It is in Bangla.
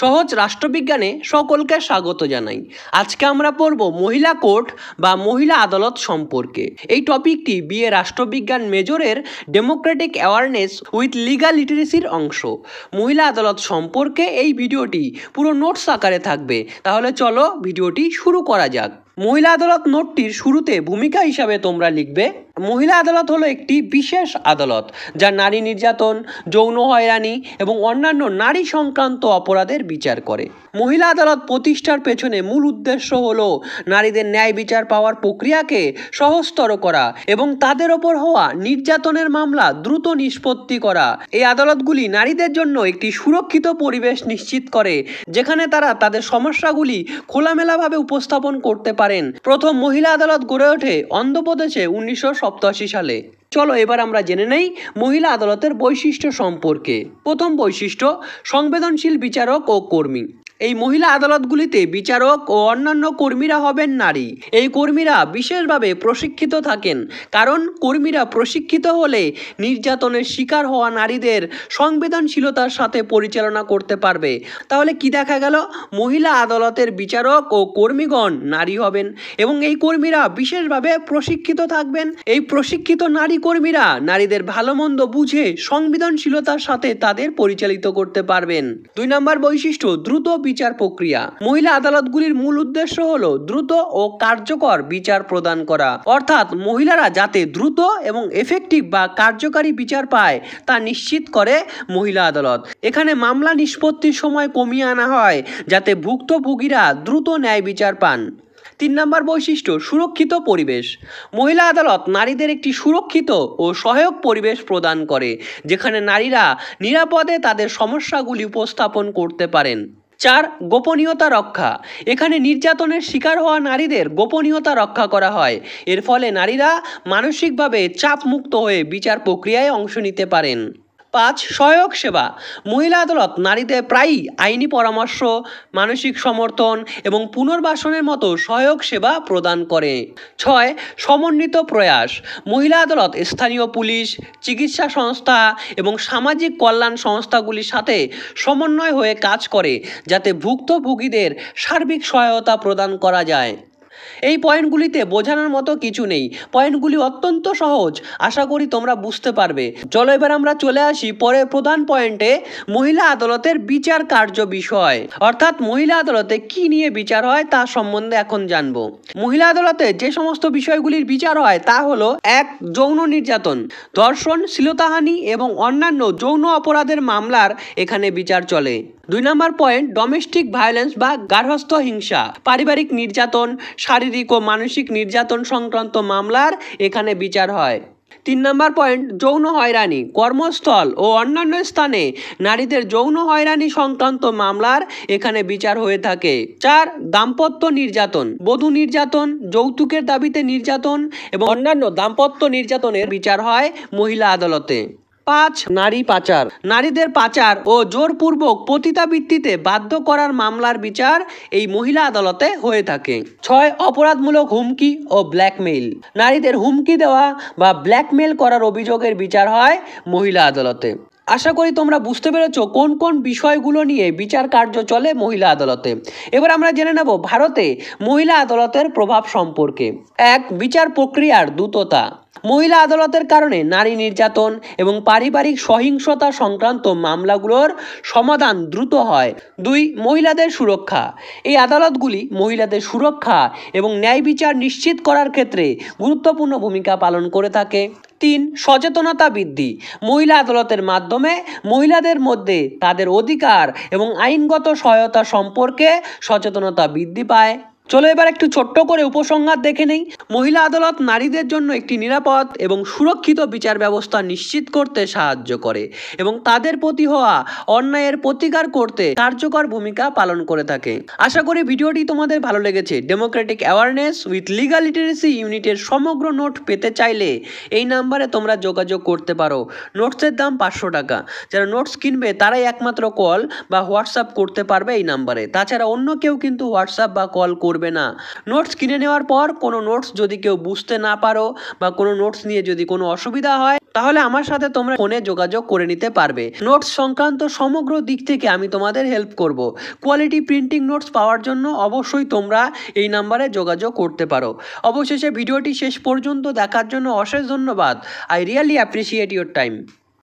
সহজ রাষ্ট্রবিজ্ঞানে সকলকে স্বাগত জানাই। আজকে আমরা পড়ব মহিলা কোর্ট বা মহিলা আদালত সম্পর্কে। এই টপিকটি বিএ রাষ্ট্রবিজ্ঞান মেজরের ডেমোক্রেটিক অ্যাওয়ারনেস উইথ লিগাল লিটারেসির অংশ। মহিলা আদালত সম্পর্কে এই ভিডিওটি পুরো নোটস আকারে থাকবে। তাহলে চলো ভিডিওটি শুরু করা যাক। মহিলা আদালত নোটটির শুরুতে ভূমিকা হিসাবে তোমরা লিখবে, মহিলা আদালত হলো একটি বিশেষ আদালত যা নারী নির্যাতন, যৌন হয়রানি এবং অন্যান্য নারী সংক্রান্ত অপরাধের বিচার করে। মহিলা আদালত প্রতিষ্ঠার পেছনে মূল উদ্দেশ্য হলো নারীদের ন্যায় বিচার পাওয়ার প্রক্রিয়াকে সহজতর করা এবং তাদের ওপর হওয়া নির্যাতনের মামলা দ্রুত নিষ্পত্তি করা। এই আদালতগুলি নারীদের জন্য একটি সুরক্ষিত পরিবেশ নিশ্চিত করে, যেখানে তারা তাদের সমস্যাগুলি খোলামেলাভাবে উপস্থাপন করতে পারেন। প্রথম মহিলা আদালত গড়ে ওঠে অন্ধ্রপ্রদেশে 1987 সালে। চলো এবার আমরা জেনে নেই মহিলা আদালতের বৈশিষ্ট্য সম্পর্কে। প্রথম বৈশিষ্ট্য, সংবেদনশীল বিচারক ও কর্মী। এই মহিলা আদালতগুলিতে বিচারক ও অন্যান্য কর্মীরা হবেন নারী। এই কর্মীরা বিশেষভাবে প্রশিক্ষিত থাকেন, কারণ কর্মীরা প্রশিক্ষিত হলে নির্যাতনের শিকার হওয়া নারীদের সংবেদনশীলতার সাথে পরিচালনা করতে পারবে। তাহলে কি দেখা গেল? মহিলা আদালতের বিচারক ও কর্মীগণ নারী হবেন এবং এই কর্মীরা বিশেষভাবে প্রশিক্ষিত থাকবেন। এই প্রশিক্ষিত নারী কর্মীরা নারীদের ভালো মন্দ বুঝে সংবেদনশীলতার সাথে তাদের পরিচালিত করতে পারবেন। 2 নম্বর বৈশিষ্ট্য, দ্রুত বিচার প্রক্রিয়া। মহিলা আদালতগুলির মূল উদ্দেশ্য হলো দ্রুত ও কার্যকর বিচার প্রদান করা, অর্থাৎ মহিলারা যাতে দ্রুত এবং এফেক্টিভ বা কার্যকারী বিচার পায় তা নিশ্চিত করে মহিলা আদালত। এখানে মামলা নিষ্পত্তির সময় কমিয়ে আনা হয় যাতে ভুক্তভোগীরা দ্রুত ন্যায় বিচার পান। 3 নম্বর বৈশিষ্ট্য, সুরক্ষিত পরিবেশ। মহিলা আদালত নারীদের একটি সুরক্ষিত ও সহায়ক পরিবেশ প্রদান করে, যেখানে নারীরা নিরাপদে তাদের সমস্যাগুলি উপস্থাপন করতে পারেন। 4, গোপনীয়তা রক্ষা। এখানে নির্যাতনের শিকার হওয়া নারীদের গোপনীয়তা রক্ষা করা হয়। এর ফলে নারীরা মানসিকভাবে চাপমুক্ত হয়ে বিচার প্রক্রিয়ায় অংশ নিতে পারেন। 5, সহায়ক সেবা। মহিলা আদালত নারীদের প্রায়ই আইনি পরামর্শ, মানসিক সমর্থন এবং পুনর্বাসনের মতো সহায়ক সেবা প্রদান করে। 6, সমন্বিত প্রয়াস। মহিলা আদালত স্থানীয় পুলিশ, চিকিৎসা সংস্থা এবং সামাজিক কল্যাণ সংস্থাগুলির সাথে সমন্বয় হয়ে কাজ করে, যাতে ভুক্তভোগীদের সার্বিক সহায়তা প্রদান করা যায়। এই পয়েন্টগুলিতে বোঝানোর মতো কিছু নেই, পয়েন্টগুলি অত্যন্ত সহজ। আশা করি তোমরা বুঝতে পারবে। চলো এবার আমরা চলে আসি পরের প্রধান পয়েন্টে, মহিলা আদালতের বিচার কার্য বিষয়, অর্থাৎ মহিলা আদালতে কি নিয়ে বিচার হয় তা সম্বন্ধে এখন জানবো। মহিলা আদালতে যে সমস্ত বিষয়গুলির বিচার হয় তা হলো: 1, যৌন নির্যাতন, ধর্ষণ, শ্লীলতাহানি এবং অন্যান্য যৌন অপরাধের মামলার এখানে বিচার চলে। 2 নম্বর পয়েন্ট, ডোমেস্টিক ভায়োলেন্স বা গার্হস্থ্য হিংসা, পারিবারিক নির্যাতন, শারীরিক ও মানসিক নির্যাতন সংক্রান্ত মামলার এখানে বিচার হয়। 3 নম্বর পয়েন্ট, যৌন হয়রানি, কর্মস্থল ও অন্যান্য স্থানে নারীদের যৌন হয়রানি সংক্রান্ত মামলার এখানে বিচার হয়ে থাকে। 4, দাম্পত্য নির্যাতন, বধূ নির্যাতন, যৌতুকের দাবিতে নির্যাতন এবং অন্যান্য দাম্পত্য নির্যাতনের বিচার হয় মহিলা আদালতে। 5, নারী পাচার, নারীদের পাচার ও জোরপূর্বক পতিতাবৃত্তিতে বাধ্য করার মামলার বিচার এই মহিলা আদালতে হয়ে থাকে। 6, অপরাধমূলক হুমকি ও ব্ল্যাকমেইল, নারীদের হুমকি দেওয়া বা ব্ল্যাকমেইল করার অভিযোগের বিচার হয় মহিলা আদালতে। আশা করি তোমরা বুঝতে পেরেছো কোন কোন বিষয়গুলো নিয়ে বিচার কার্য চলে মহিলা আদালতে। এবার আমরা জেনে নেব ভারতে মহিলা আদালতের প্রভাব সম্পর্কে। 1, বিচার প্রক্রিয়ার দ্রুততা। মহিলা আদালতের কারণে নারী নির্যাতন এবং পারিবারিক সহিংসতা সংক্রান্ত মামলাগুলোর সমাধান দ্রুত হয়। 2, মহিলাদের সুরক্ষা। এই আদালতগুলি মহিলাদের সুরক্ষা এবং ন্যায় বিচার নিশ্চিত করার ক্ষেত্রে গুরুত্বপূর্ণ ভূমিকা পালন করে থাকে। 3, সচেতনতা বৃদ্ধি। মহিলা আদালতের মাধ্যমে মহিলাদের মধ্যে তাদের অধিকার এবং আইনগত সহায়তা সম্পর্কে সচেতনতা বৃদ্ধি পায়। চলো এবার একটু ছোট্ট করে উপসংহার দেখে নেই। মহিলা আদালত নারীদের জন্য একটি নিরাপদ এবং সুরক্ষিত বিচার ব্যবস্থা নিশ্চিত করতে সাহায্য করে এবং তাদের প্রতি হওয়া অন্যায়ের প্রতিকার করতে কার্যকর ভূমিকা পালন করে থাকে। আশা করি ভিডিওটি তোমাদের ভালো লেগেছে। Democratic awareness with legal literacy ইউনিটের সমগ্র নোট পেতে চাইলে এই নাম্বারে তোমরা যোগাযোগ করতে পারো। নোটসের দাম 500 টাকা। যারা নোটস কিনবে তারাই একমাত্র কল বা হোয়াটসঅ্যাপ করতে পারবে এই নাম্বারে। তাছাড়া অন্য কেউ কিন্তু হোয়াটসঅ্যাপ বা কল করবে না। নোটস কিনে নেওয়ার পর কোনো নোটস যদি কেউ বুঝতে না পারো বা কোনো নোটস নিয়ে যদি কোনো অসুবিধা হয় তাহলে আমার সাথে তোমরা ফোনে যোগাযোগ করে নিতে পারবে। নোটস সংক্রান্ত সমগ্র দিক থেকে আমি তোমাদের হেল্প করব। কোয়ালিটি প্রিন্টিং নোটস পাওয়ার জন্য অবশ্যই তোমরা এই নাম্বারে যোগাযোগ করতে পারো। অবশেষে ভিডিওটি শেষ পর্যন্ত দেখার জন্য অশেষ ধন্যবাদ। I really appreciate your time.